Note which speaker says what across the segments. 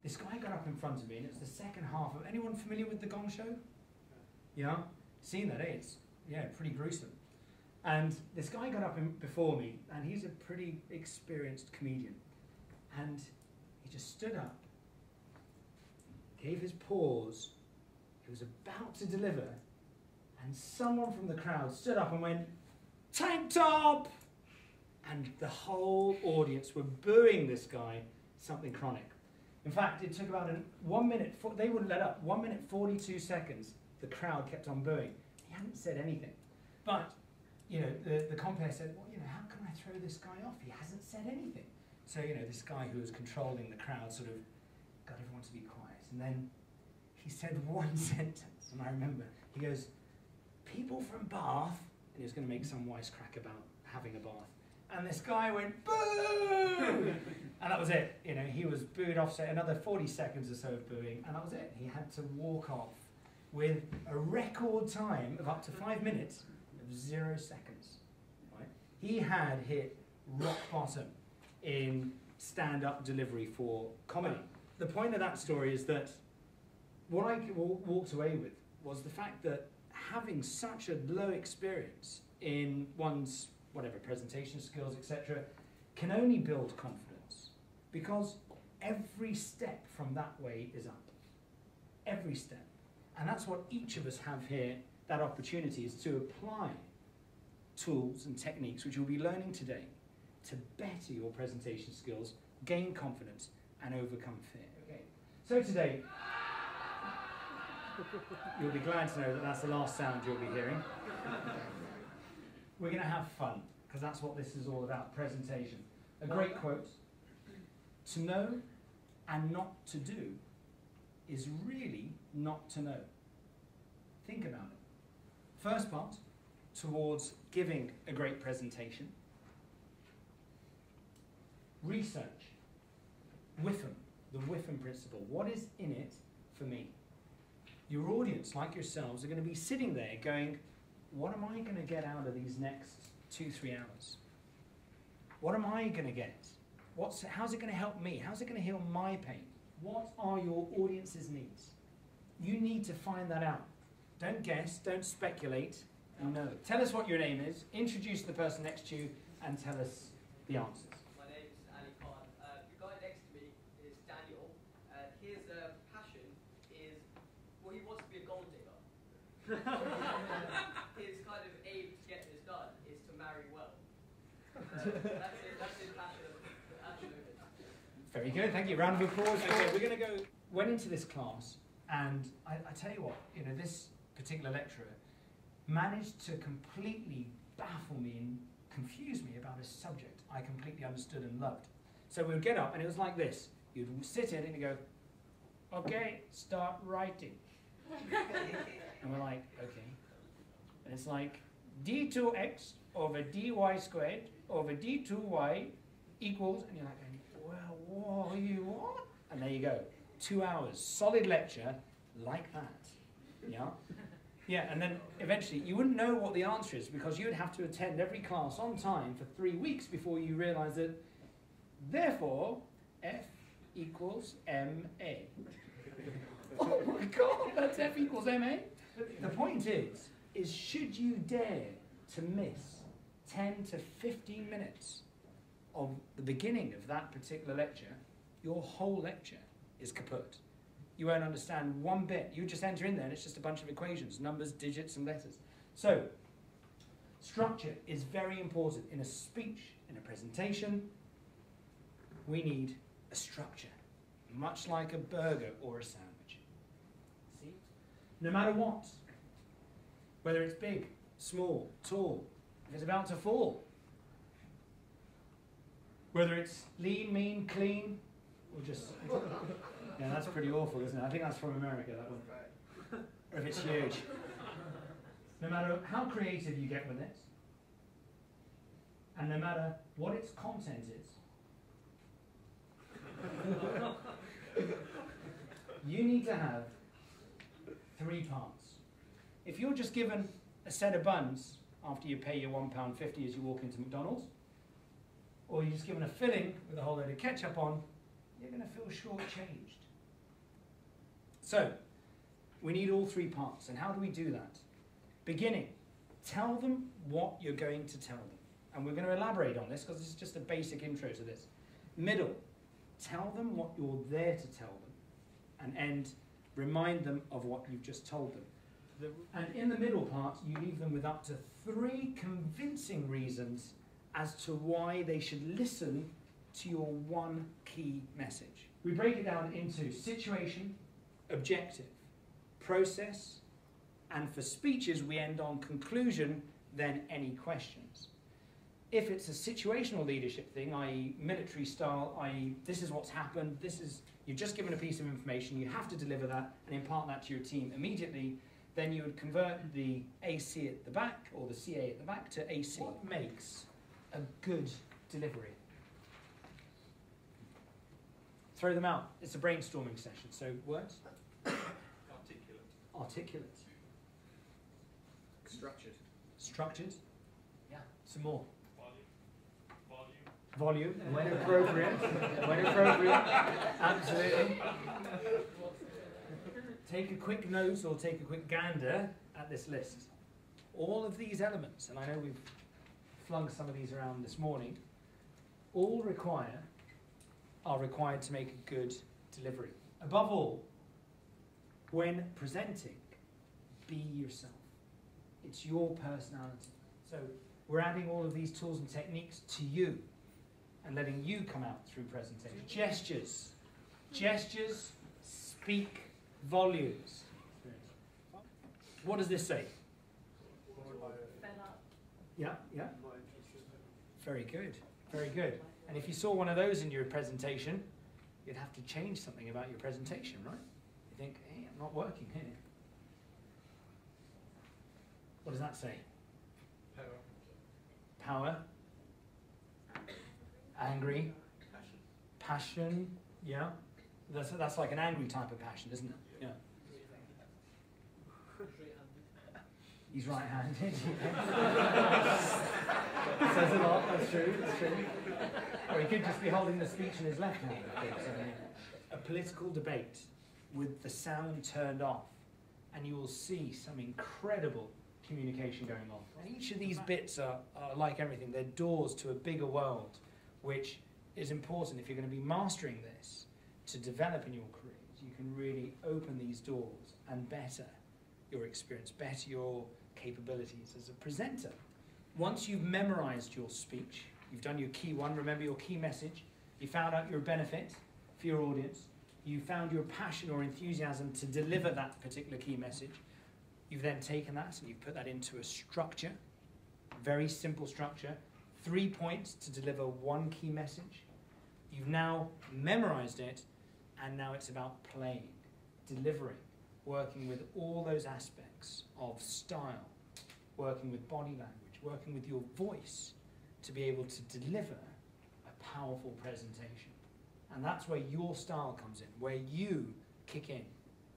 Speaker 1: this guy got up in front of me, and it's the second half of, anyone familiar with The Gong Show? Yeah? Seen that, eh? It's, yeah, pretty gruesome. And this guy got up before me, and he's a pretty experienced comedian. And he just stood up, gave his pause, he was about to deliver, and someone from the crowd stood up and went, "Tank top!" And the whole audience were booing this guy, something chronic. In fact, it took about 1 minute, they wouldn't let up, 1 minute 42 seconds, the crowd kept on booing. He hadn't said anything. But, you know, the compere said, well, you know, how can I throw this guy off? He hasn't said anything. So, you know, this guy who was controlling the crowd sort of got everyone to be quiet. And then he said one sentence, and I remember, he goes, "People from Bath," and he was going to make some wisecrack about having a bath. And this guy went, "Boo!" And that was it. You know, he was booed off, so another 40 seconds or so of booing, and that was it. He had to walk off with a record time of up to 5 minutes of 0 seconds. Right? He had hit rock bottom in stand-up delivery for comedy. The point of that story is that what I walked away with was the fact that having such a low experience in one's whatever presentation skills, etc., can only build confidence because every step from that way is up. Every step. And that's what each of us have here, that opportunity is to apply tools and techniques which you'll be learning today to better your presentation skills, gain confidence, and overcome fear. Okay. So today, you'll be glad to know that that's the last sound you'll be hearing. We're going to have fun, because that's what this is all about, presentation. A great quote: "To know and not to do is really not to know." Think about it. First part, towards giving a great presentation. Research. WIFM, the WIFM principle. What is in it for me? Your audience, like yourselves, are going to be sitting there going, what am I going to get out of these next 2-3 hours? What am I going to get? How's it going to help me? How's it going to heal my pain? What are your audience's needs? You need to find that out. Don't guess, don't speculate, know. Tell us what your name is, introduce the person next to you, and tell us the answers.
Speaker 2: My name is Ali Khan. The guy next to me is Daniel. His passion is, well, he wants to be a gold digger. His kind of aim to get this done is to marry well. That's his passion.
Speaker 1: Very good, thank you. Round of applause. Okay, we're going to go. Went into this class, and I tell you what, you know, this particular lecturer managed to completely baffle me and confuse me about a subject I completely understood and loved. So we would get up, and it was like this. You'd sit in, and you go, "Okay, start writing." And we're like, okay. And it's like d2x over dy squared over d2y equals, and you're like, well, what? And there you go. 2 hours, solid lecture, like that. Yeah? Yeah, and then eventually you wouldn't know what the answer is because you would have to attend every class on time for 3 weeks before you realize that, therefore, F equals MA. Oh my God, that's F equals MA? The point is should you dare to miss 10 to 15 minutes of the beginning of that particular lecture, your whole lecture is kaput. You won't understand one bit. You just enter in there and it's just a bunch of equations, numbers, digits, and letters. So, structure is very important in a speech, in a presentation. We need a structure, much like a burger or a sandwich. See? No matter what, whether it's big, small, tall, if it's about to fall, whether it's lean, mean, clean, or just... Yeah, that's pretty awful, isn't it? I think that's from America, that one. Or if it's huge. No matter how creative you get with it, and no matter what its content is, you need to have 3 parts. If you're just given a set of buns after you pay your £1.50 as you walk into McDonald's, or you're just given a filling with a whole load of ketchup on, you're going to feel shortchanged. So, we need all three parts. And how do we do that? Beginning, tell them what you're going to tell them. And we're going to elaborate on this because this is just a basic intro to this. Middle, tell them what you're there to tell them. And end, remind them of what you've just told them. And in the middle part, you leave them with up to 3 convincing reasons as to why they should listen to your one key message. We break it down into situation, objective, process, and for speeches we end on conclusion, then any questions. If it's a situational leadership thing, i.e. military style, i.e. this is what's happened, you've just given a piece of information, you have to deliver that and impart that to your team immediately, then you would convert the AC at the back, or the CA at the back, to AC. What makes a good delivery? Throw them out. It's a brainstorming session. So words?
Speaker 3: Articulate.
Speaker 1: Articulate.
Speaker 3: Structured.
Speaker 1: Structured. Yeah. Some more.
Speaker 3: Volume.
Speaker 1: Volume. When appropriate. When appropriate. Absolutely. Take a quick note or take a quick gander at this list. All of these elements, and I know we've flung some of these around this morning, all are required to make a good delivery. Above all, when presenting, be yourself. It's your personality. So we're adding all of these tools and techniques to you and letting you come out through presentation. Gestures. Gestures speak volumes. What does this say? Yeah, yeah. Very good, very good. And if you saw one of those in your presentation, you'd have to change something about your presentation, right? You think, hey, I'm not working here. What does that say? Power. Angry. Passion. Yeah. That's like an angry type of passion, isn't it? Yeah. He's right-handed. Says a lot, that's true, that's true. Or he could just be holding the speech in his left hand. A political debate with the sound turned off, and you will see some incredible communication going on. And each of these bits are like everything, they're doors to a bigger world, which is important if you're going to be mastering this to develop in your careers. You can really open these doors and better your experience, better your capabilities as a presenter. Once you've memorized your speech, you've done your key one, remember your key message, you found out your benefit for your audience, you found your passion or enthusiasm to deliver that particular key message, you've then taken that and you've put that into a structure, very simple structure, 3 points to deliver one key message. You've now memorized it, and now it's about playing, delivering, working with all those aspects of style, working with body language, working with your voice to be able to deliver a powerful presentation. And that's where your style comes in, where you kick in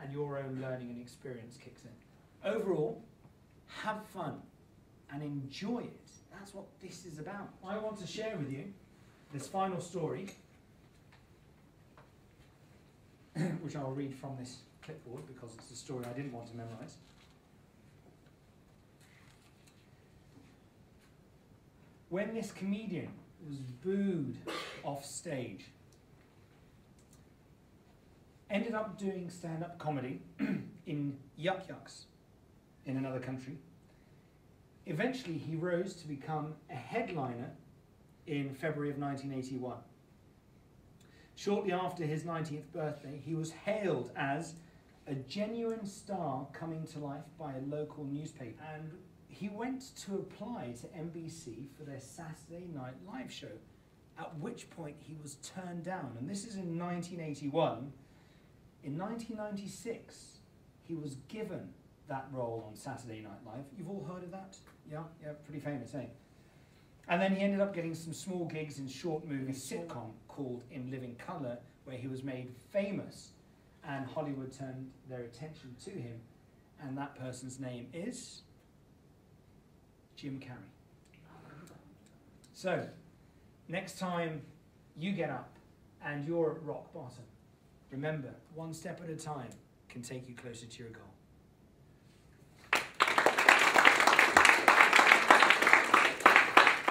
Speaker 1: and your own learning and experience kicks in. Overall, have fun and enjoy it. That's what this is about. I want to share with you this final story, which I'll read from this clipboard because it's a story I didn't want to memorize. When this comedian was booed off stage, ended up doing stand-up comedy in Yuk Yuk's in another country. Eventually he rose to become a headliner in February of 1981. Shortly after his 19th birthday, he was hailed as a genuine star coming to life by a local newspaper. And he went to apply to NBC for their Saturday Night Live show, at which point he was turned down. And this is in 1981. In 1996, he was given that role on Saturday Night Live. You've all heard of that? Yeah, pretty famous, eh? And then he ended up getting some small gigs in short movie sitcom called In Living Colour, where he was made famous, and Hollywood turned their attention to him, and that person's name is Jim Carrey. So, next time you get up and you're at rock bottom, remember, one step at a time, can take you closer to your goal.